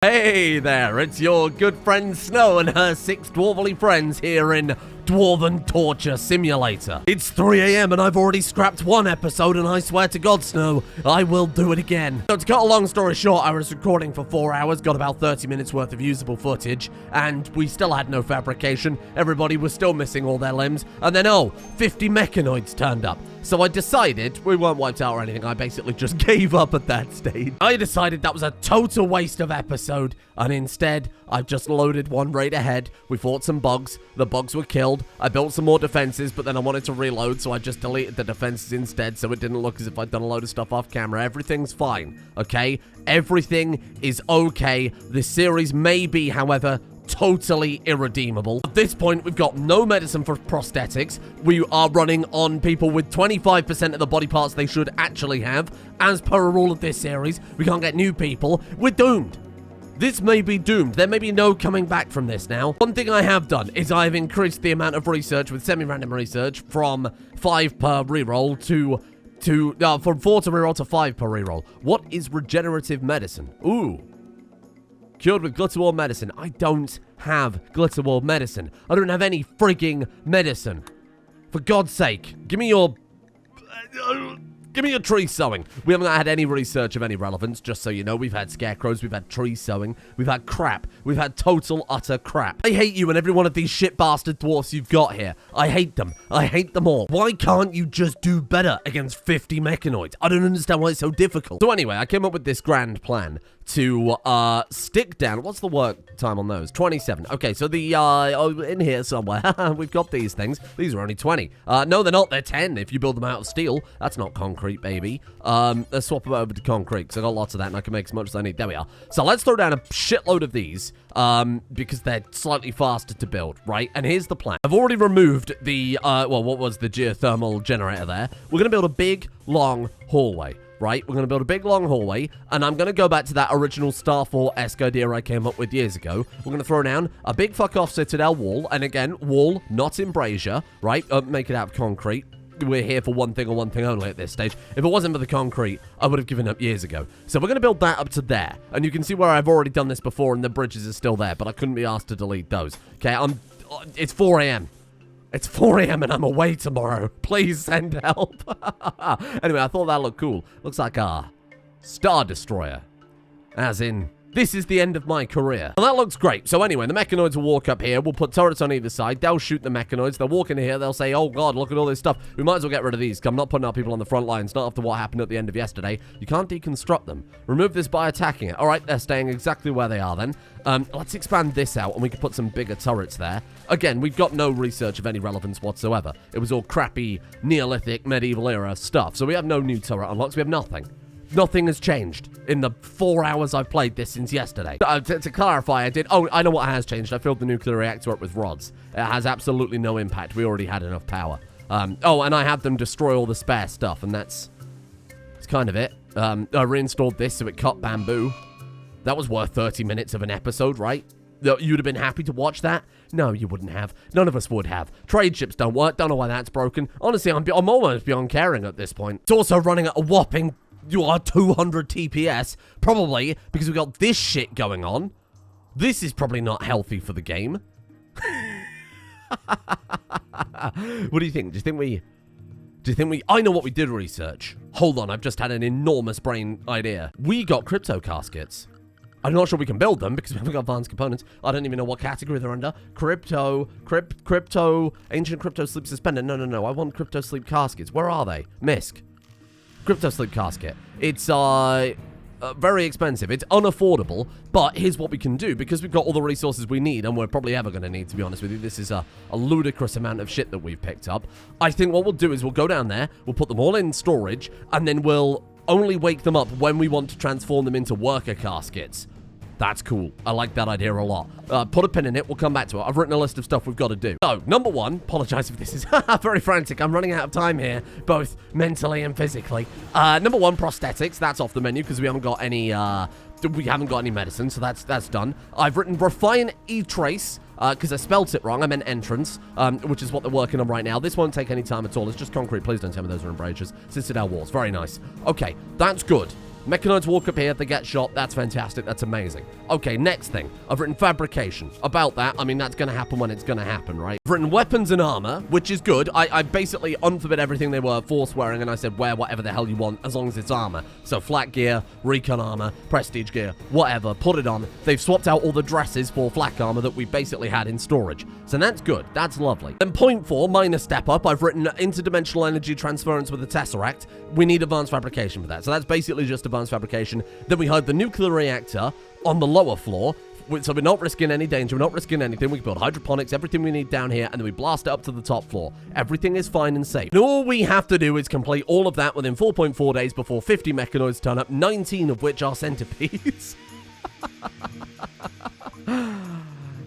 Hey there, it's your good friend Snow and her 6 dwarfly friends here in Dwarven Torture Simulator. It's 3 AM and I've already scrapped 1 episode, and I swear to God, Snow, I will do it again. So to cut a long story short, I was recording for 4 hours, got about 30 minutes worth of usable footage, and we still had no fabrication. Everybody was still missing all their limbs, and then 50 mechanoids turned up. So I decided, we weren't wiped out or anything, I basically just gave up at that stage. I decided that was a total waste of episode, and instead, I've just loaded one right ahead. We fought some bugs, the bugs were killed, I built some more defenses, but then I wanted to reload, so I just deleted the defenses instead, so it didn't look as if I'd done a load of stuff off camera. Everything's fine, okay? Everything is okay. This series may be, however, totally irredeemable. At this point, we've got no medicine for prosthetics. We are running on people with 25% of the body parts they should actually have. As per a rule of this series, we can't get new people. We're doomed. This may be doomed. There may be no coming back from this now. One thing I have done is I've increased the amount of research with semi-random research from 5 per reroll from 4 to reroll to 5 per reroll. What is regenerative medicine? Ooh. Cured with Glitterwall medicine. I don't have Glitterwall medicine. I don't have any frigging medicine. For God's sake, give me your tree sowing. We haven't had any research of any relevance, just so you know. We've had scarecrows, we've had tree sowing, we've had crap. We've had total, utter crap. I hate you and every one of these shit bastard dwarfs you've got here. I hate them. I hate them all. Why can't you just do better against 50 mechanoids? I don't understand why it's so difficult. So anyway, I came up with this grand plan to stick down. What's the work time on those? 27. Okay, so the in here somewhere we've got these things. These are only 20. No, they're not. They're 10 if you build them out of steel. That's not concrete, baby. Let's swap them over to concrete because I got lots of that and I can make as much as I need. There we are. So let's throw down a shitload of these because they're slightly faster to build, right? And here's the plan. I've already removed the well, what was the geothermal generator there? We're gonna build a big long hallway. Right, we're going to build a big long hallway, and I'm going to go back to that original Starfall-esque idea I came up with years ago. We're going to throw down a big fuck-off citadel wall, and again, wall, not embrasure, right? Make it out of concrete. We're here for one thing and one thing only at this stage. If it wasn't for the concrete, I would have given up years ago. So we're going to build that up to there, and you can see where I've already done this before, and the bridges are still there, but I couldn't be asked to delete those. Okay, it's 4 a.m. It's 4 a.m. and I'm away tomorrow. Please send help. Anyway, I thought that looked cool. Looks like a Star Destroyer. As in, this is the end of my career. Well, that looks great. So anyway, the mechanoids will walk up here. We'll put turrets on either side. They'll shoot the mechanoids. They'll walk in here. They'll say, oh, God, look at all this stuff. We might as well get rid of these. I'm not putting our people on the front lines. Not after what happened at the end of yesterday. You can't deconstruct them. Remove this by attacking it. All right, they're staying exactly where they are then. Let's expand this out, and we can put some bigger turrets there. Again, we've got no research of any relevance whatsoever. It was all crappy Neolithic medieval era stuff. So we have no new turret unlocks. We have nothing. Nothing has changed in the 4 hours I've played this since yesterday. To clarify, I know what has changed. I filled the nuclear reactor up with rods. It has absolutely no impact. We already had enough power. And I had them destroy all the spare stuff, and that's kind of it. I reinstalled this so it cut bamboo. That was worth 30 minutes of an episode, right? You'd have been happy to watch that? No, you wouldn't have. None of us would have. Trade ships don't work. Don't know why that's broken. Honestly, I'm almost beyond caring at this point. It's also running at a whopping 200 TPS, probably because we've got this shit going on. This is probably not healthy for the game. What do you think? Do you think we... I know what we did research. Hold on, I've just had an enormous brain idea. We got crypto caskets. I'm not sure we can build them because we haven't got advanced components. I don't even know what category they're under. Crypto, ancient crypto sleep suspended. No. I want crypto sleep caskets. Where are they? Misc. Crypto sleep casket. It's very expensive. It's unaffordable, but here's what we can do because we've got all the resources we need, and we're probably ever going to need, to be honest with you. This is a ludicrous amount of shit that we've picked up. I think what we'll do is we'll go down there, we'll put them all in storage, and then we'll only wake them up when we want to transform them into worker caskets. That's cool. I like that idea a lot. Put a pin in it. We'll come back to it. I've written a list of stuff we've got to do. So, number one, apologize if this is very frantic. I'm running out of time here, both mentally and physically. Number one, prosthetics. That's off the menu because we haven't got any medicine, so that's done. I've written refine e-trace because I spelt it wrong. I meant entrance, which is what they're working on right now. This won't take any time at all. It's just concrete. Please don't tell me those are embrasures. Citadel walls. Very nice. Okay, that's good. Mechanoids walk up here, they get shot. That's fantastic. That's amazing. Okay, next thing. I've written fabrication. About that, I mean, that's going to happen when it's going to happen, right? I've written weapons and armor, which is good. I basically unforbid everything they were force wearing, and I said wear whatever the hell you want as long as it's armor. So flat gear, recon armor, prestige gear, whatever, put it on. They've swapped out all the dresses for flak armor that we basically had in storage. So that's good. That's lovely. Then point 4, minor step up. I've written interdimensional energy transference with the Tesseract. We need advanced fabrication for that. So that's basically just advanced fabrication. Then we had the nuclear reactor on the lower floor. So we're not risking any danger. We're not risking anything. We can build hydroponics, everything we need down here, and then we blast it up to the top floor. Everything is fine and safe. And all we have to do is complete all of that within 4.4 days before 50 mechanoids turn up, 19 of which are centipedes.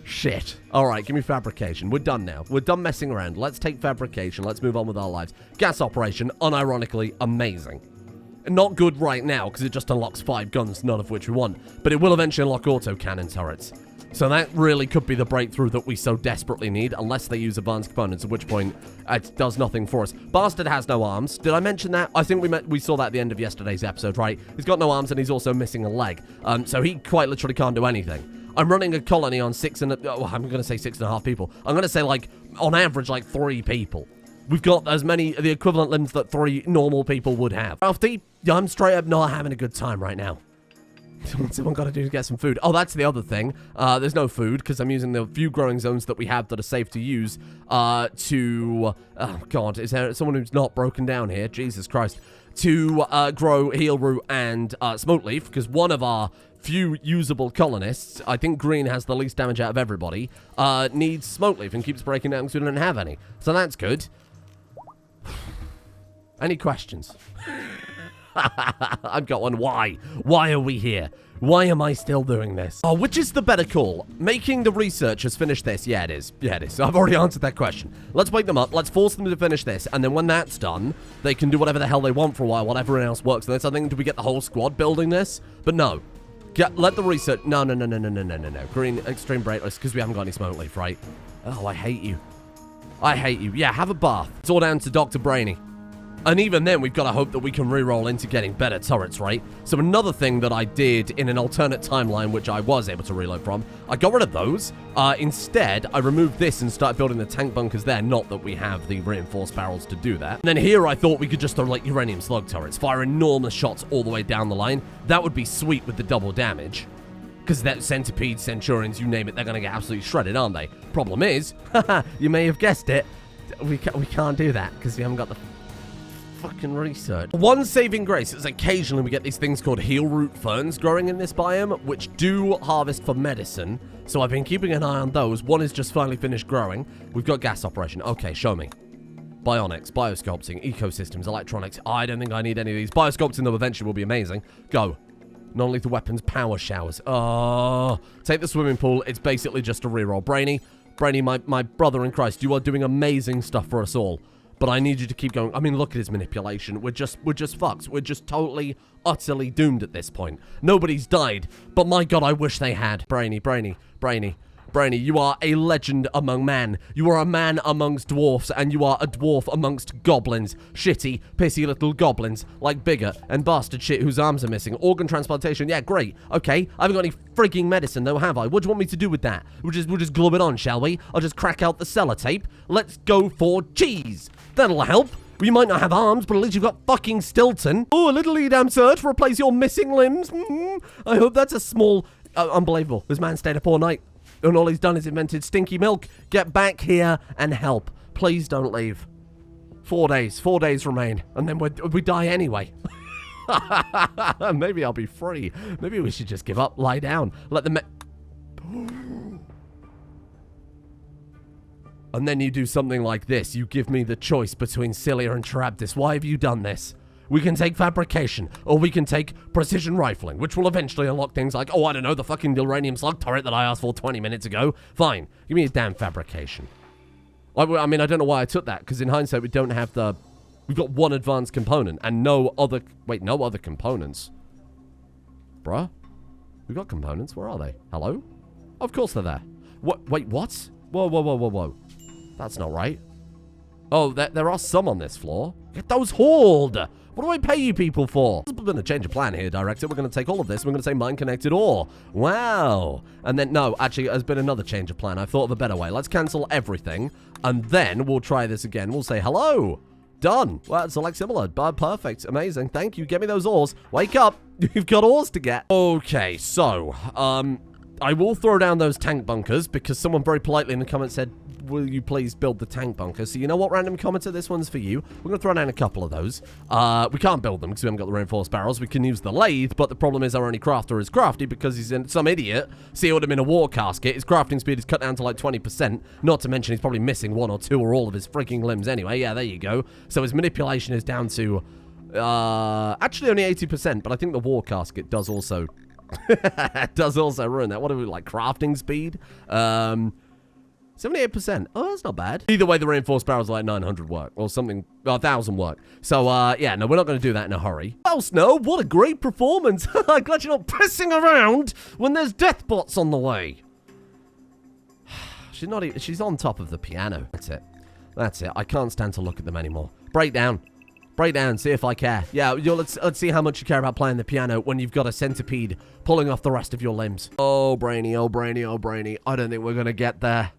Shit. All right, give me fabrication. We're done now. We're done messing around. Let's take fabrication. Let's move on with our lives. Gas operation, unironically, amazing. Not good right now, because it just unlocks 5 guns, none of which we want. But it will eventually unlock autocannon turrets. So that really could be the breakthrough that we so desperately need, unless they use advanced components, at which point it does nothing for us. Bastard has no arms. Did I mention that? I think we saw that at the end of yesterday's episode, right? He's got no arms, and he's also missing a leg. So he quite literally can't do anything. I'm running a colony on I'm going to say 6.5 people. I'm going to say, like, on average, like 3 people. We've got as many, the equivalent limbs that 3 normal people would have. Ralphie, I'm straight up not having a good time right now. What's someone got to do to get some food? Oh, that's the other thing. There's no food because I'm using the few growing zones that we have that are safe to use oh, God, is there someone who's not broken down here? Jesus Christ. To grow heel root and smoke leaf, because one of our few usable colonists, I think green has the least damage out of everybody, needs smoke leaf and keeps breaking down because we don't have any. So that's good. Any questions? I've got one. Why? Why are we here? Why am I still doing this? Oh, which is the better call? Making the researchers finish this? Yeah, it is. Yeah, it is. So I've already answered that question. Let's wake them up. Let's force them to finish this. And then when that's done, they can do whatever the hell they want for a while, whatever else works. And that's, I think, do we get the whole squad building this? But no. Let the research... No. Green, extreme breakless, because we haven't got any smoke leaf, right? Oh, I hate you. I hate you. Yeah, have a bath. It's all down to Dr. Brainy. And even then, we've got to hope that we can re-roll into getting better turrets, right? So another thing that I did in an alternate timeline, which I was able to reload from, I got rid of those. Instead, I removed this and started building the tank bunkers there. Not that we have the reinforced barrels to do that. And then here, I thought we could just throw, like, uranium slug turrets, fire enormous shots all the way down the line. That would be sweet with the double damage. Because that centipedes, centurions, you name it, they're going to get absolutely shredded, aren't they? Problem is, you may have guessed it, we can't do that because we haven't got the fucking research. One saving grace is occasionally we get these things called heel root ferns growing in this biome, which do harvest for medicine. So I've been keeping an eye on those. One is just finally finished growing. We've got gas operation. Okay, show me. Bionics, biosculpting, ecosystems, electronics. I don't think I need any of these. Biosculpting, though, eventually will be amazing. Go. Non-lethal weapons, power showers. Oh, take the swimming pool. It's basically just a reroll. Brainy, my brother in Christ, you are doing amazing stuff for us all. But I need you to keep going. I mean, look at his manipulation. We're just fucked. We're just totally, utterly doomed at this point. Nobody's died, but my God, I wish they had. Brainy, you are a legend among men. You are a man amongst dwarfs, and you are a dwarf amongst goblins. Shitty, pissy little goblins, like Bigger and bastard shit whose arms are missing. Organ transplantation, yeah, great. Okay, I haven't got any freaking medicine, though, have I? What do you want me to do with that? We'll just glue it on, shall we? I'll just crack out the sellotape. Let's go for cheese. That'll help. You might not have arms, but at least you've got fucking Stilton. Oh, a little Edam search to replace your missing limbs. I hope that's a small... unbelievable. This man stayed up all night. And all he's done is invented stinky milk. Get back here and help. Please don't leave. 4 days. 4 days remain. And then we die anyway. Maybe I'll be free. Maybe we should just give up. Lie down. Let the And then you do something like this. You give me the choice between Cilia and Charybdis. Why have you done this? We can take fabrication, or we can take precision rifling, which will eventually unlock things like, oh, I don't know, the fucking uranium slug turret that I asked for 20 minutes ago. Fine. Give me a damn fabrication. I mean, I don't know why I took that, because in hindsight, we don't have the... We've got one advanced component, and no other... Wait, no other components. Bruh? We've got components. Where are they? Hello? Of course they're there. What? Wait, what? Whoa. That's not right. Oh, there are some on this floor. Get those hauled. What do I pay you people for? There's been a change of plan here, Director. We're going to take all of this. We're going to say mine-connected ore. Wow. And then, no, actually, there's been another change of plan. I thought of a better way. Let's cancel everything, and then we'll try this again. We'll say hello. Done. Well, select similar. Perfect. Amazing. Thank you. Get me those ores. Wake up. You've got ores to get. Okay, so, I will throw down those tank bunkers because someone very politely in the comments said, will you please build the tank bunker? So you know what, random commenter, this one's for you. We're going to throw down a couple of those. We can't build them because we haven't got the reinforced barrels. We can use the lathe, but the problem is our only crafter is crafty because he's in some idiot sealed him in a war casket. His crafting speed is cut down to like 20%. Not to mention he's probably missing one or two or all of his freaking limbs anyway. Yeah, there you go. So his manipulation is down to actually only 80%, but I think the war casket does also ruin that. What do we like? Crafting speed? 78%. Oh, that's not bad. Either way, the reinforced barrels are like 900 work or something, 1,000 work. So, yeah, no, we're not going to do that in a hurry. Well, Snow, what a great performance. I'm glad you're not pissing around when there's death bots on the way. She's not even, she's on top of the piano. That's it. That's it. I can't stand to look at them anymore. Break down. Break down, see if I care. Yeah, let's see how much you care about playing the piano when you've got a centipede pulling off the rest of your limbs. Oh, Brainy, oh, Brainy, oh, Brainy. I don't think we're going to get there.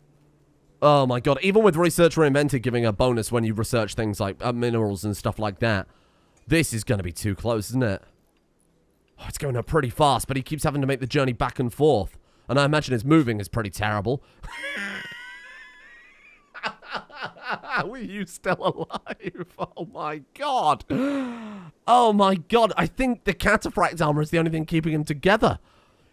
Oh, my God. Even with Research Reinvented giving a bonus when you research things like minerals and stuff like that, this is going to be too close, isn't it? Oh, it's going up pretty fast, but he keeps having to make the journey back and forth. And I imagine his moving is pretty terrible. Were you still alive? Oh my God. Oh my God. I think the cataphract armor is the only thing keeping him together.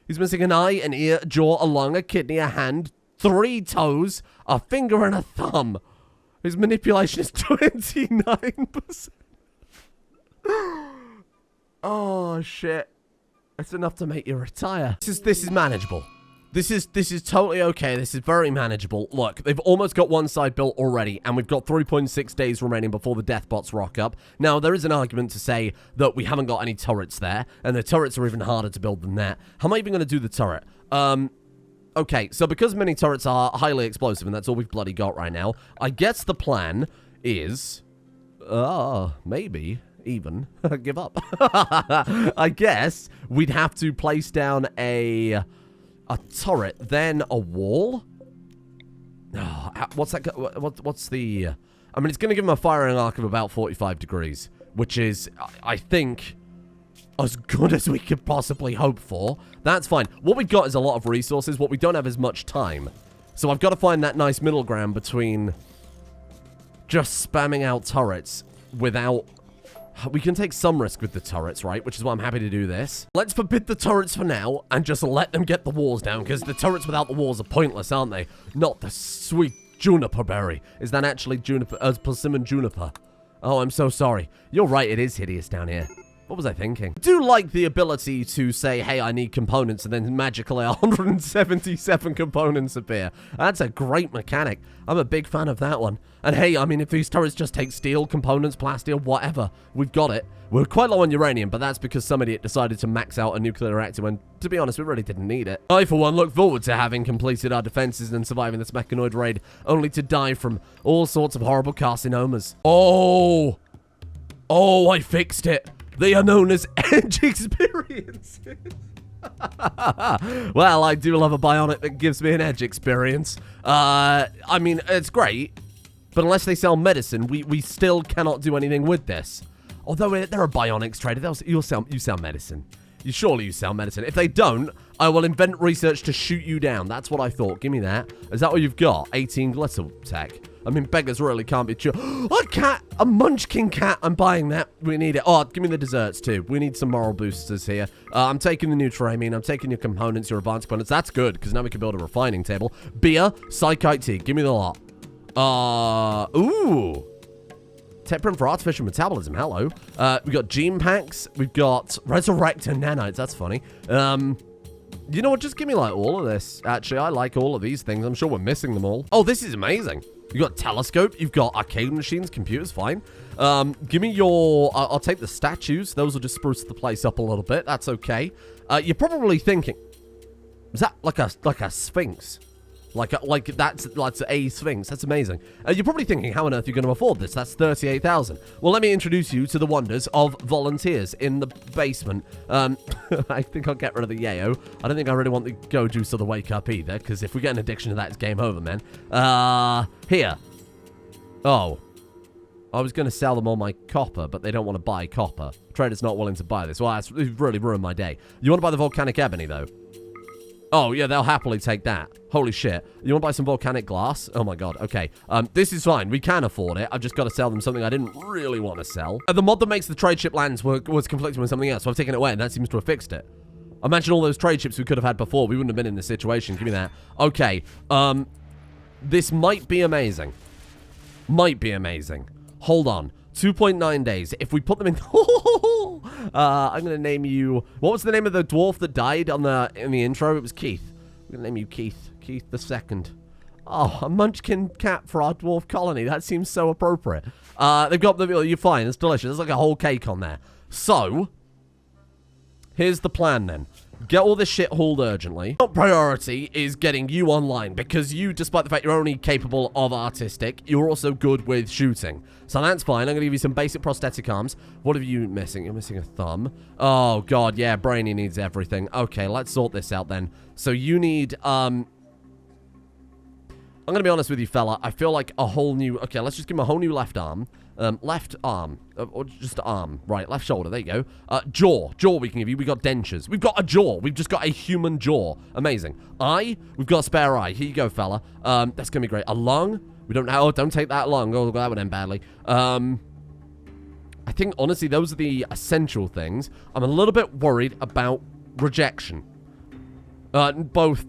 He's missing an eye, an ear, a jaw, a lung, a kidney, a hand, 3 toes, a finger, and a thumb. His manipulation is 29%. Oh shit. It's enough to make you retire. This is manageable. This is totally okay. This is very manageable. Look, they've almost got one side built already, and we've got 3.6 days remaining before the death bots rock up. Now, there is an argument to say that we haven't got any turrets there, and the turrets are even harder to build than that. How am I even going to do the turret? Okay, so because mini turrets are highly explosive, and that's all we've bloody got right now, I guess the plan is... maybe... even give up. I guess we'd have to place down a turret, then a wall. Oh, what's that? What's the? I mean, it's going to give him a firing arc of about 45 degrees, which is, I think, as good as we could possibly hope for. That's fine. What we've got is a lot of resources. What we don't have is much time. So I've got to find that nice middle ground between just spamming out turrets without... We can take some risk with the turrets, right? Which is why I'm happy to do this. Let's forbid the turrets for now and just let them get the walls down, because the turrets without the walls are pointless, aren't they? Not the sweet juniper berry. Is that actually juniper? Persimmon juniper. Oh, I'm so sorry. You're right, it is hideous down here. What was I thinking? I do like the ability to say, hey, I need components, and then magically 177 components appear. That's a great mechanic. I'm a big fan of that one. And hey, I mean, if these turrets just take steel, components, plasteel, whatever, we've got it. We're quite low on uranium, but that's because some idiot decided to max out a nuclear reactor when, to be honest, we really didn't need it. I, for one, look forward to having completed our defenses and surviving this mechanoid raid, only to die from all sorts of horrible carcinomas. Oh, I fixed it. They are known as edge experiences. Well, I do love a bionic that gives me an edge experience. I mean, it's great, but unless they sell medicine, we still cannot do anything with this. Although there are bionics traded, you sell medicine. Surely you sell medicine. If they don't, I will invent research to shoot you down. That's what I thought. Give me that. Is that what you've got? 18 glitter tech. I mean, beggars really can't be true. A cat! A munchkin cat! I'm buying that. We need it. Oh, give me the desserts, too. We need some moral boosters here. I'm taking the Nutramine. I'm taking your components, your advanced components. That's good, because now we can build a refining table. Beer, psychite tea. Give me the lot. Ooh. Temperament for artificial metabolism. Hello. We've got gene packs. We've got resurrector nanites. That's funny. You know what? Just give me, like, all of this. Actually, I like all of these things. I'm sure we're missing them all. Oh, this is amazing. You've got telescope. You've got arcade machines, computers, fine. Give me your... I'll take the statues. Those will just spruce the place up a little bit. That's okay. You're probably thinking... Is that like a sphinx? Like that's a Sphinx. That's amazing. You're probably thinking, how on earth are you going to afford this? That's 38,000. Well, let me introduce you to the wonders of volunteers in the basement. I think I'll get rid of the yayo. I don't think I really want the go juice or the wake up either, because if we get an addiction to that, it's game over, man. Here. Oh. I was going to sell them all my copper, but they don't want to buy copper. Trader's not willing to buy this. Well, that's really ruined my day. You want to buy the volcanic ebony, though? Oh, yeah, they'll happily take that. Holy shit. You want to buy some volcanic glass? Oh, my God. Okay. This is fine. We can afford it. I've just got to sell them something I didn't really want to sell. The mod that makes the trade ship lands was conflicting with something else, so I've taken it away, and that seems to have fixed it. Imagine all those trade ships we could have had before. We wouldn't have been in this situation. Give me that. Okay. This might be amazing. Might be amazing. Hold on. 2.9 days. If we put them in... I'm going to name you... What was the name of the dwarf that died in the intro? It was Keith. I'm going to name you Keith. Keith the Second. Oh, a munchkin cat for our dwarf colony. That seems so appropriate. They've got the... You're fine. It's delicious. There's like a whole cake on there. So, here's the plan then. Get all this shit hauled urgently. Top priority is getting you online, because you, despite the fact you're only capable of artistic, you're also good with shooting. So that's fine. I'm going to give you some basic prosthetic arms. What are you missing? You're missing a thumb. Oh, God. Yeah, Brainy needs everything. Okay, let's sort this out then. So you need, I'm going to be honest with you, fella. I feel like a whole new... Okay, let's just give him a whole new left arm. Left arm. Or just arm. Right, left shoulder. There you go. Jaw. Jaw we can give you. We got dentures. We've got a jaw. We've just got a human jaw. Amazing. Eye. We've got a spare eye. Here you go, fella. That's going to be great. A lung. We don't know. Oh, don't take that lung. Oh, that would end badly. I think, honestly, those are the essential things. I'm a little bit worried about rejection. Both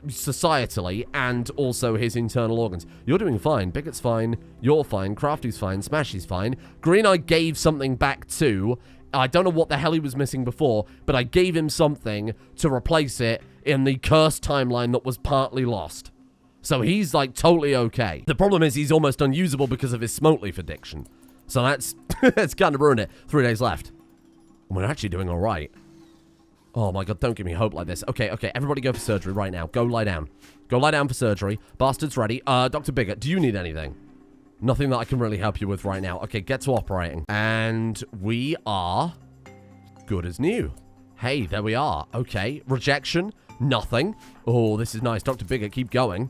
societally and also his internal organs. You're doing fine. Bigot's fine. You're fine. Crafty's fine. Smashy's fine. Green I gave something back to. I don't know what the hell he was missing before, but I gave him something to replace it in the cursed timeline that was partly lost. So he's, like, totally okay. The problem is he's almost unusable because of his smoke leaf addiction. So that's... it's kind of ruined it. 3 days left. And we're actually doing all right. Oh, my God, don't give me hope like this. Okay, everybody go for surgery right now. Go lie down. Go lie down for surgery. Bastard's ready. Dr. Bigot, do you need anything? Nothing that I can really help you with right now. Okay, get to operating. And we are good as new. Hey, there we are. Okay, rejection, nothing. Oh, this is nice. Dr. Bigot, keep going.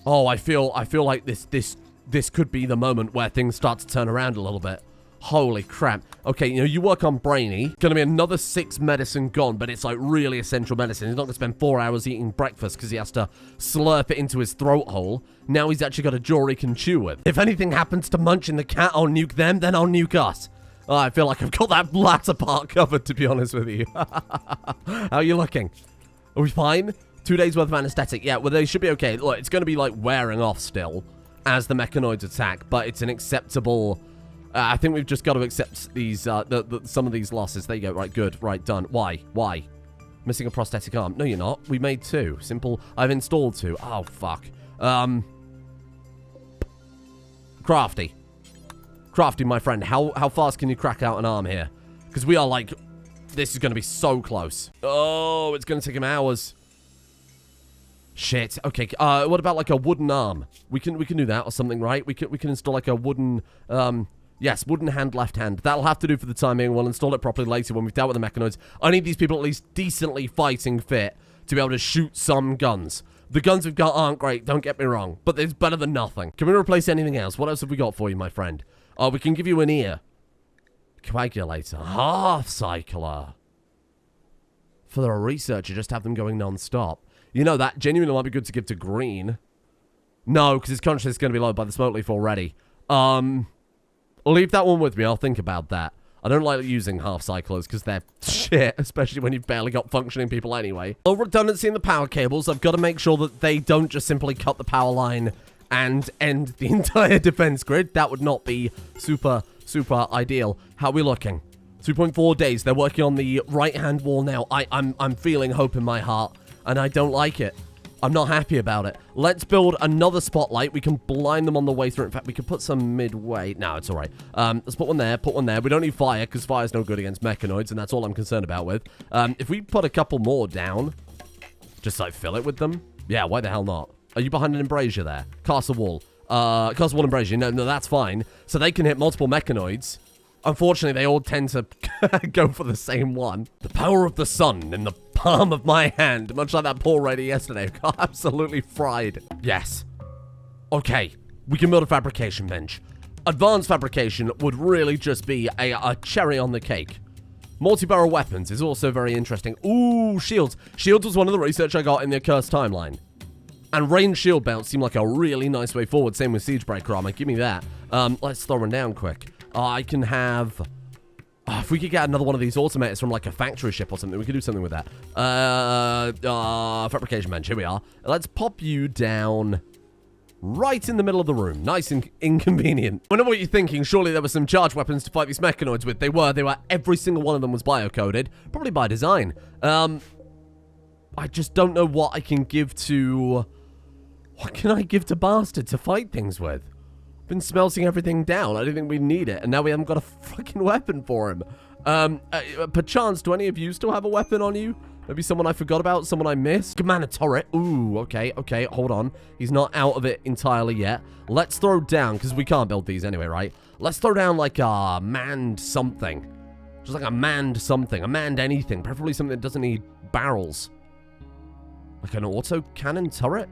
Oh, I feel like this could be the moment where things start to turn around a little bit. Holy crap. Okay, you work on Brainy. Gonna be another 6 medicine gone, but it's like really essential medicine. He's not gonna spend 4 hours eating breakfast because he has to slurp it into his throat hole. Now he's actually got a jaw he can chew with. If anything happens to Munch and the cat, I'll nuke them, then I'll nuke us. Oh, I feel like I've got that latter part covered, to be honest with you. How are you looking? Are we fine? 2 days worth of anesthetic. Yeah, well, they should be okay. Look, it's gonna be like wearing off still as the mechanoids attack, but it's an acceptable... I think we've just got to accept these, some of these losses. There you go. Right, good. Right, done. Why? Missing a prosthetic arm. No, you're not. We made 2. Simple. I've installed 2. Oh, fuck. Crafty. Crafty, my friend. How fast can you crack out an arm here? Because we are like... This is going to be so close. Oh, it's going to take him hours. Shit. Okay. What about like a wooden arm? We can do that or something, right? We can install like a wooden... Yes, wooden hand, left hand. That'll have to do for the time being. We'll install it properly later when we've dealt with the mechanoids. I need these people at least decently fighting fit to be able to shoot some guns. The guns we've got aren't great, don't get me wrong, but it's better than nothing. Can we replace anything else? What else have we got for you, my friend? Oh, we can give you an ear. Coagulator. Half cycler. For the researcher, just have them going non-stop. You know, that genuinely might be good to give to Green. No, because his conscience is going to be lowered by the smoke leaf already. Leave that one with me. I'll think about that. I don't like using half cyclers because they're shit, especially when you've barely got functioning people anyway. Oh, redundancy in the power cables. I've got to make sure that they don't just simply cut the power line and end the entire defense grid. That would not be super ideal. How are we looking? 2.4 days. They're working on the right-hand wall now. I'm feeling hope in my heart, and I don't like it. I'm not happy about it. Let's build another spotlight. We can blind them on the way through. In fact, we could put some midway. No, it's all right. Let's put one there, put one there. We don't need fire, because fire's no good against mechanoids, and that's all I'm concerned about with. If we put a couple more down, Just like fill it with them? Yeah, why the hell not? Are you behind an embrasure there? Castle wall. Castle wall embrasure. No, that's fine. So they can hit multiple mechanoids. Unfortunately, they all tend to go for the same one. The power of the sun in the palm of my hand. Much like that poor lady yesterday. Got absolutely fried. Yes. Okay. We can build a fabrication bench. Advanced fabrication would really just be a cherry on the cake. Multi-barrel weapons is also very interesting. Ooh, shields. Shields was one of the research I got in the Accursed timeline. And range shield belts seem like a really nice way forward. Same with Siegebreaker armor. Give me that. Let's throw one down quick. I can have... if we could get another one of these automators from like a factory ship or something, we could do something with that. Fabrication bench. Here we are. Let's pop you down... right in the middle of the room. Nice and inconvenient. I know what you're thinking. Surely there were some charge weapons to fight these mechanoids with. They were. Every single one of them was biocoded. Probably by design. I just don't know what I can give to... What can I give to Bastard to fight things with? I've been smelting everything down. I didn't think we'd need it. And now we haven't got a fucking weapon for him. Perchance, do any of you still have a weapon on you? Maybe someone I forgot about, someone I missed. Commander turret. Ooh, okay, hold on. He's not out of it entirely yet. Let's throw down, because we can't build these anyway, right? Let's throw down like a manned something. Just like a manned something, a manned anything. Preferably something that doesn't need barrels. Like an auto cannon turret?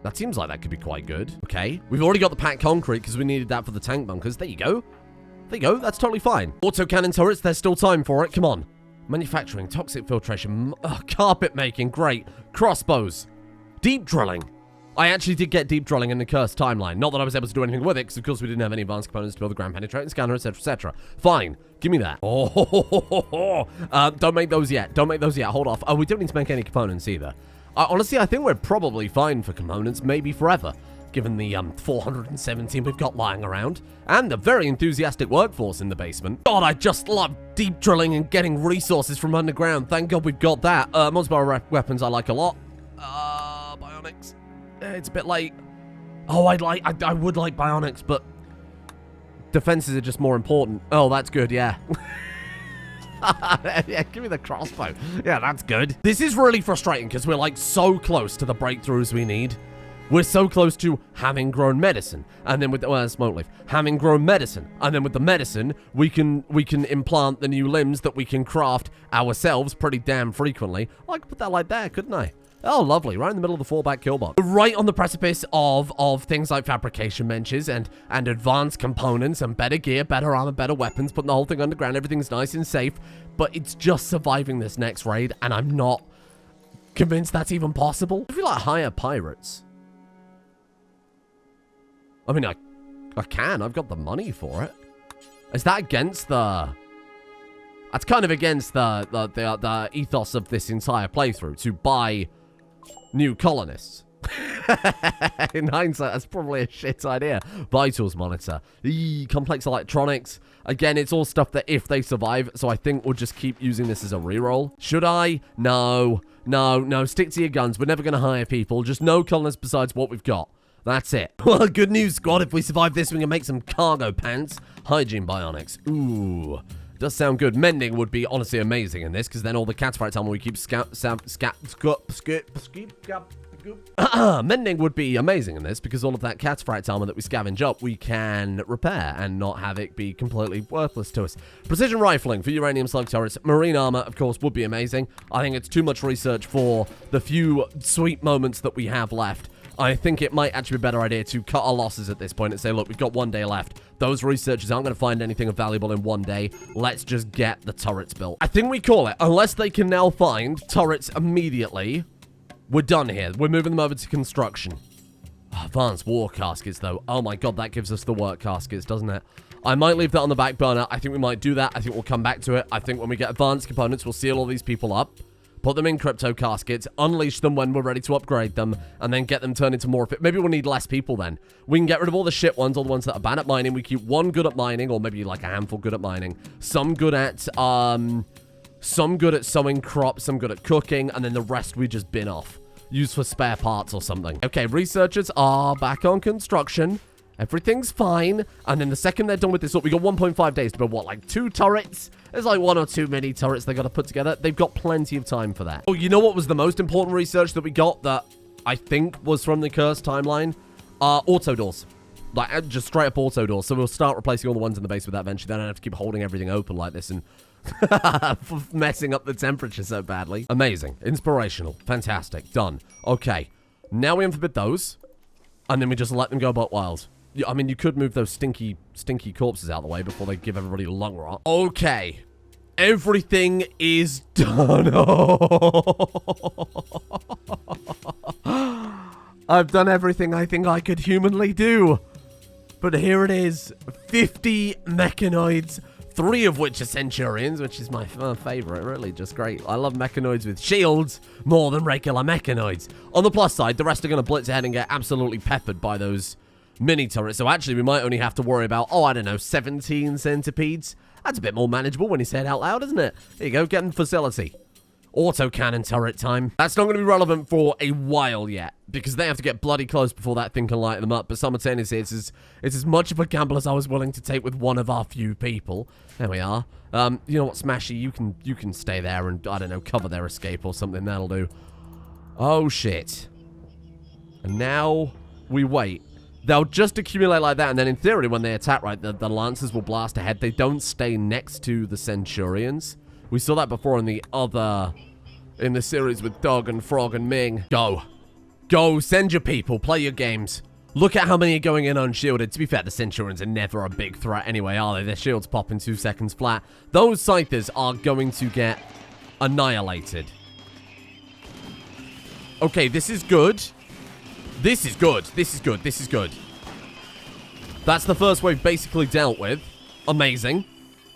That seems like that could be quite good. Okay, we've already got the packed concrete because we needed that for the tank bunkers. There you go. There you go, that's totally fine. Auto cannon turrets, there's still time for it. Come on. Manufacturing, toxic filtration, carpet making, great. Crossbows, deep drilling. I actually did get deep drilling in the Cursed timeline. Not that I was able to do anything with it, because of course we didn't have any advanced components to build the ground penetrating scanner, etc., etc. Fine, give me that. Don't make those yet. Don't make those yet. Hold off. Oh, we don't need to make any components either. Honestly, I think we're probably fine for components, maybe forever, given the 417 we've got lying around, and the very enthusiastic workforce in the basement. God, I just love deep drilling and getting resources from underground. Thank God we've got that. Multi-barrel weapons I like a lot. Bionics. It's a bit late. Oh, I would like bionics, but defenses are just more important. Oh, that's good, yeah. Yeah, give me the crossbow. Yeah, that's good. This is really frustrating because we're like so close to the breakthroughs we need. We're so close to having grown medicine, and then with the smoke leaf, having grown medicine, and then with the medicine, we can implant the new limbs that we can craft ourselves pretty damn frequently. I could put that like there, couldn't I? Oh, lovely, right in the middle of the fallback killbot. We're right on the precipice of things like fabrication benches and advanced components and better gear, better armor, better weapons, putting the whole thing underground. Everything's nice and safe, but it's just surviving this next raid, and I'm not convinced that's even possible. I feel like hire pirates. I mean, I can. I've got the money for it. Is that against the... That's kind of against the ethos of this entire playthrough, to buy new colonists. In hindsight, that's probably a shit idea. Vitals monitor. Complex electronics. Again, it's all stuff that if they survive, so I think we'll just keep using this as a reroll. Should I? No. No. Stick to your guns. We're never going to hire people. Just no colonists besides what we've got. That's it. Well, good news, squad. If we survive this, we can make some cargo pants. Hygiene bionics. Ooh. Does sound good. Mending would be honestly amazing in this, because then all the cat's fright time we keep mending would be amazing in this, because all of that cat's fright armor that we scavenge up, we can repair and not have it be completely worthless to us. Precision rifling for uranium slug turrets. Marine armor, of course, would be amazing. I think it's too much research for the few sweet moments that we have left. I think it might actually be a better idea to cut our losses at this point and say, look, we've got 1 day left. Those researchers aren't going to find anything valuable in 1 day. Let's just get the turrets built. I think we call it. Unless they can now find turrets immediately, we're done here. We're moving them over to construction. Advanced war caskets, though. Oh my god, that gives us the work caskets, doesn't it? I might leave that on the back burner. I think we might do that. I think we'll come back to it. I think when we get advanced components, we'll seal all these people up. Put them in crypto caskets, unleash them when we're ready to upgrade them, and then get them turned into more... Maybe we'll need less people then. We can get rid of all the shit ones, all the ones that are bad at mining. We keep one good at mining, or maybe like a handful good at mining. Some good at sowing crops, some good at cooking, and then the rest we just bin off. Use for spare parts or something. Okay, researchers are back on construction. Everything's fine. And then the second they're done with this up, we got 1.5 days to build, what, like 2 turrets? There's like 1 or 2 mini turrets they got to put together. They've got plenty of time for that. Oh, you know what was the most important research that we got that I think was from the cursed timeline? Auto doors. Like, just straight up auto doors. So we'll start replacing all the ones in the base with that eventually. Then I don't have to keep holding everything open like this and messing up the temperature so badly. Amazing. Inspirational. Fantastic. Done. Okay. Now we unforbid those. And then we just let them go butt wild. I mean, you could move those stinky corpses out of the way before they give everybody lung rot. Okay. Everything is done. I've done everything I think I could humanly do. But here it is. 50 mechanoids. 3 of which are centurions, which is my favorite, really, just great. I love mechanoids with shields more than regular mechanoids. On the plus side, the rest are going to blitz ahead and get absolutely peppered by those mini turrets. So actually, we might only have to worry about, oh, I don't know, 17 centipedes. That's a bit more manageable when you say it out loud, isn't it? There you go, getting facility. Autocannon turret time. That's not going to be relevant for a while yet, because they have to get bloody close before that thing can light them up. But simultaneously, it's as much of a gamble as I was willing to take with one of our few people. There we are. You know what, Smashy? You can stay there and, I don't know, cover their escape or something. That'll do. Oh, shit. And now we wait. They'll just accumulate like that, and then in theory, when they attack, right, the Lancers will blast ahead. They don't stay next to the Centurions. We saw that before in the series with Dog and Frog and Ming. Go. Go, send your people, play your games. Look at how many are going in unshielded. To be fair, the Centurions are never a big threat anyway, are they? Their shields pop in 2 seconds flat. Those Scythers are going to get annihilated. Okay, this is good. This is good. This is good. This is good. That's the first wave basically dealt with. Amazing.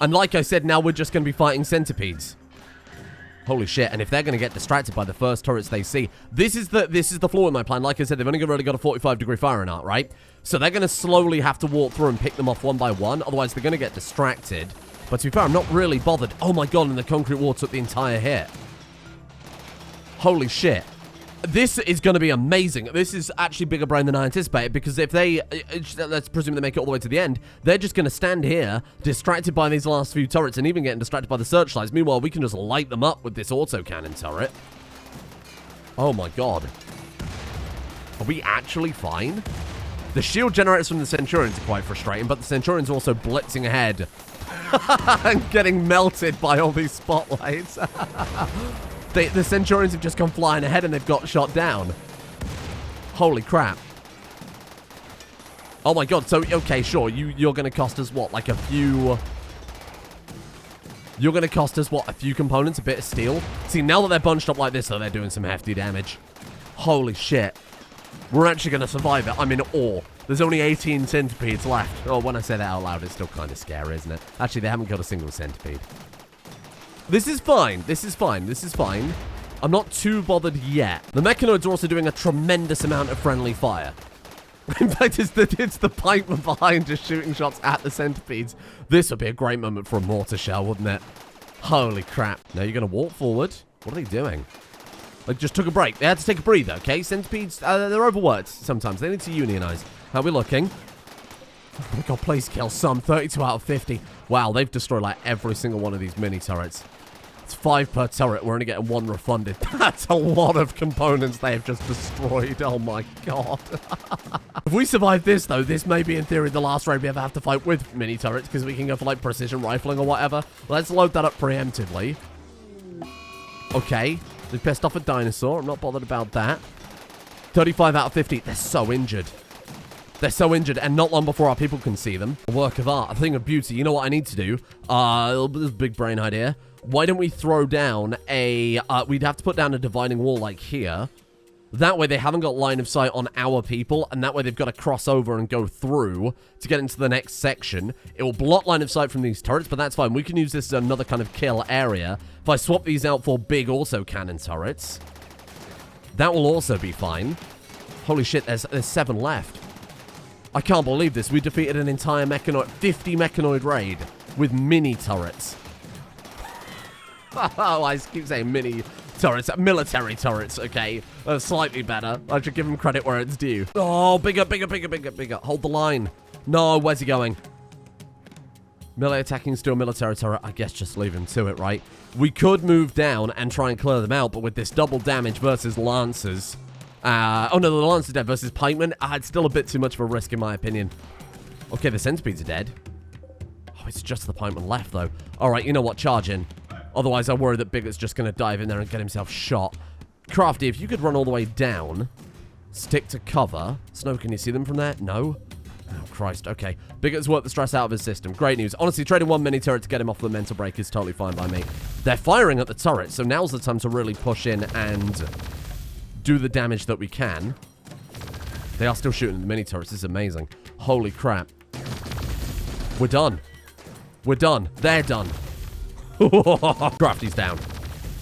And like I said, now we're just going to be fighting centipedes. Holy shit. And if they're going to get distracted by the first turrets they see, this is the flaw in my plan. Like I said, they've only really got a 45-degree Fahrenheit, right? So they're going to slowly have to walk through and pick them off one by one. Otherwise, they're going to get distracted. But to be fair, I'm not really bothered. Oh my god, and the concrete wall took the entire hit. Holy shit. This is going to be amazing. This is actually bigger brain than I anticipated, because if they, let's presume they make it all the way to the end, they're just going to stand here, distracted by these last few turrets, and even getting distracted by the searchlights. Meanwhile, we can just light them up with this autocannon turret. Oh my god. Are we actually fine? The shield generators from the Centurions are quite frustrating, but the Centurions are also blitzing ahead and getting melted by all these spotlights. The Centurions have just gone flying ahead and they've got shot down. Holy crap. Oh my god, so, okay, sure, you're going to cost us, what, like a few... You're going to cost us, what, a few components, a bit of steel? See, now that they're bunched up like this, though, they're doing some hefty damage. Holy shit. We're actually going to survive it. I'm in awe. There's only 18 centipedes left. Oh, when I say that out loud, it's still kind of scary, isn't it? Actually, they haven't killed a single centipede. This is fine. This is fine. This is fine. I'm not too bothered yet. The mechanoids are also doing a tremendous amount of friendly fire. In fact, it's the pikemen behind just shooting shots at the centipedes. This would be a great moment for a mortar shell, wouldn't it? Holy crap. Now you're going to walk forward. What are they doing? Like, just took a break. They had to take a breather, okay? Centipedes, they're overworked sometimes. They need to unionize. How are we looking? Oh my god, please kill some. 32 out of 50. Wow, they've destroyed like every single one of these mini turrets. It's 5 per turret. We're only getting 1 refunded. That's a lot of components they have just destroyed. Oh my god. If we survive this, though, this may be in theory the last raid we ever have to fight with mini turrets, because we can go for like precision rifling or whatever. Let's load that up preemptively. Okay. They pissed off a dinosaur. I'm not bothered about that. 35 out of 50. They're so injured. They're so injured, and not long before our people can see them. A work of art, a thing of beauty. You know what I need to do? This is a big brain idea. Why don't we throw down a... we'd have to put down a dividing wall like here. That way they haven't got line of sight on our people, and that way they've got to cross over and go through to get into the next section. It will block line of sight from these turrets, but that's fine. We can use this as another kind of kill area. If I swap these out for big autocannon turrets, that will also be fine. Holy shit, there's 7 left. I can't believe this. We defeated an entire 50 mechanoid raid with mini turrets. Oh, I keep saying mini turrets, military turrets, okay? Slightly better. I should give him credit where it's due. Oh, bigger, bigger, bigger, bigger, bigger. Hold the line. No, where's he going? Melee attacking steel military turret. I guess just leave him to it, right? We could move down and try and clear them out, but with this double damage versus lancers... oh, no, the lancers dead versus pikemen. It's still a bit too much of a risk, in my opinion. Okay, the centipedes are dead. Oh, it's just the pikeman left, though. All right, you know what? Charge in. Otherwise, I worry that Bigot's just going to dive in there and get himself shot. Crafty, if you could run all the way down, stick to cover. Snow, can you see them from there? No? Oh, Christ. Okay. Bigot's worked the stress out of his system. Great news. Honestly, trading one mini turret to get him off the mental break is totally fine by me. They're firing at the turret, so now's the time to really push in and do the damage that we can. They are still shooting the mini turrets. This is amazing. Holy crap. We're done. We're done. They're done. Crafty's down.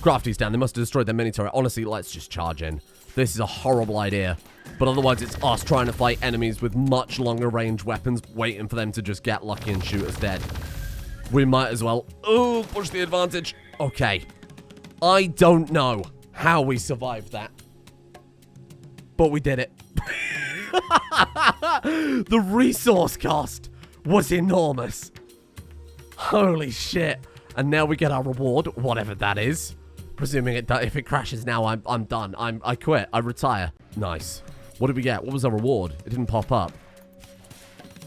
Crafty's down. They must have destroyed their mini turret. Honestly, let's just charge in. This is a horrible idea. But otherwise, it's us trying to fight enemies with much longer range weapons, waiting for them to just get lucky and shoot us dead. We might as well. Oh, push the advantage. Okay. I don't know how we survived that. But we did it. The resource cost was enormous. Holy shit. And now we get our reward, whatever that is. Presuming if it crashes now, I'm done. I quit. I retire. Nice. What did we get? What was our reward? It didn't pop up.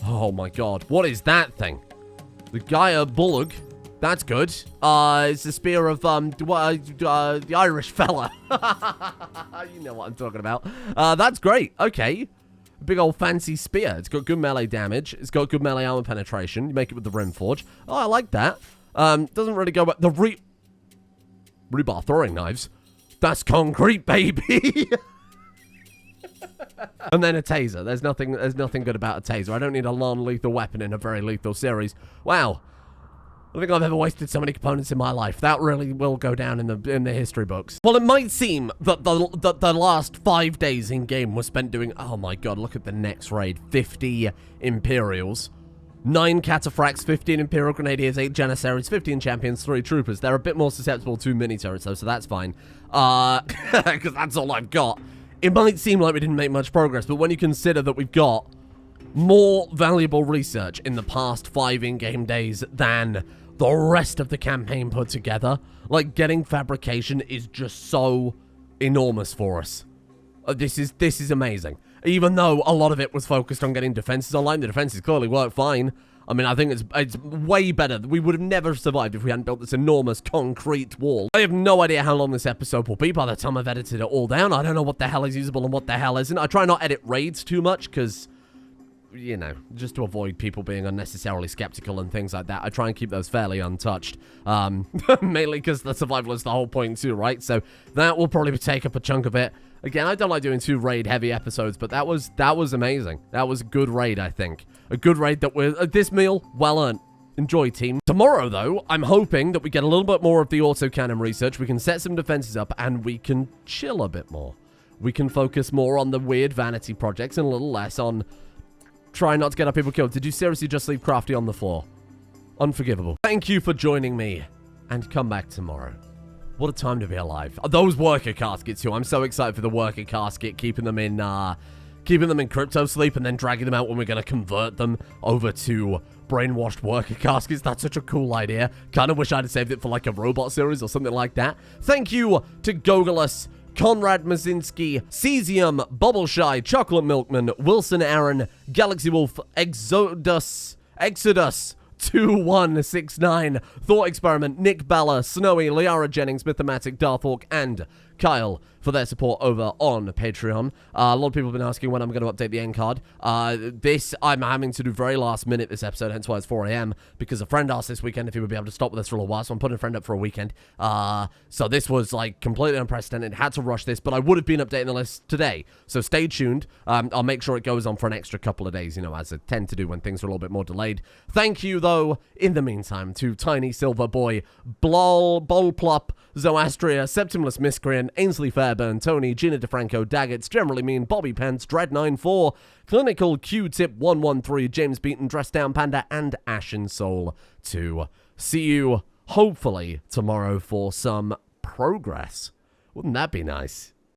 Oh my god. What is that thing? The Gaia Bullock. That's good. It's the spear of the Irish fella. You know what I'm talking about. That's great. Okay. Big old fancy spear. It's got good melee damage. It's got good melee armor penetration. You make it with the Rimforge. Oh, I like that. Doesn't really go back. The rebar throwing knives. That's concrete, baby. And then a taser. There's nothing good about a taser. I don't need a non-lethal weapon in a very lethal series. Wow. I don't think I've ever wasted so many components in my life. That really will go down in the history books. Well, it might seem that the last 5 days in game was spent doing... Oh my god, look at the next raid. 50 Imperials. 9 Cataphracts, 15 Imperial Grenadiers, 8 Janissaries, 15 Champions, 3 Troopers. They're a bit more susceptible to mini-turrets, though, so that's fine. Because that's all I've got. It might seem like we didn't make much progress, but when you consider that we've got more valuable research in the past 5 in-game days than the rest of the campaign put together, like, getting fabrication is just so enormous for us. This is amazing. Even though a lot of it was focused on getting defenses online, the defenses clearly work fine. I mean, I think it's way better. We would have never survived if we hadn't built this enormous concrete wall. I have no idea how long this episode will be by the time I've edited it all down. I don't know what the hell is usable and what the hell isn't. I try not edit raids too much because, you know, just to avoid people being unnecessarily skeptical and things like that. I try and keep those fairly untouched. Mainly because the survival is the whole point too, right? So that will probably take up a chunk of it. Again, I don't like doing 2 raid-heavy episodes, but that was amazing. That was a good raid, I think. A good raid that was... this meal, well earned. Enjoy, team. Tomorrow, though, I'm hoping that we get a little bit more of the autocannon research, we can set some defenses up, and we can chill a bit more. We can focus more on the weird vanity projects and a little less on trying not to get our people killed. Did you seriously just leave Crafty on the floor? Unforgivable. Thank you for joining me, and come back tomorrow. What a time to be alive. Those worker caskets too. I'm so excited for the worker casket, keeping them in crypto sleep and then dragging them out when we're going to convert them over to brainwashed worker caskets. That's such a cool idea. Kind of wish I'd have saved it for like a robot series or something like that. Thank you to Gogolus, Conrad Mazinski, Cesium, Bubbleshy, Chocolate Milkman, Wilson Aaron, Galaxy Wolf, Exodus, 2169, Thought Experiment, Nick Balla, Snowy, Liara Jennings, Mythomatic, Darthhawk, and Kyle for their support over on Patreon. A lot of people have been asking when I'm going to update the end card. This I'm having to do very last minute this episode, hence why it's 4 a.m. because a friend asked this weekend if he would be able to stop with us for a little while, so I'm putting a friend up for a weekend. So this was like completely unprecedented. Had to rush this, but I would have been updating the list today. So stay tuned. I'll make sure it goes on for an extra couple of days, you know, as I tend to do when things are a little bit more delayed. Thank you, though, in the meantime, to Tiny Silver Boy, Bolplop, Zoastria, Septimus Miscreant, Ainsley Fairburn, Tony, Gina DeFranco, Daggett, Generally Mean, Bobby Pence, Dread94, Clinical Q-Tip 113, James Beaton, Dress Down Panda, and Ashen Soul 2. See you, hopefully, tomorrow for some progress. Wouldn't that be nice?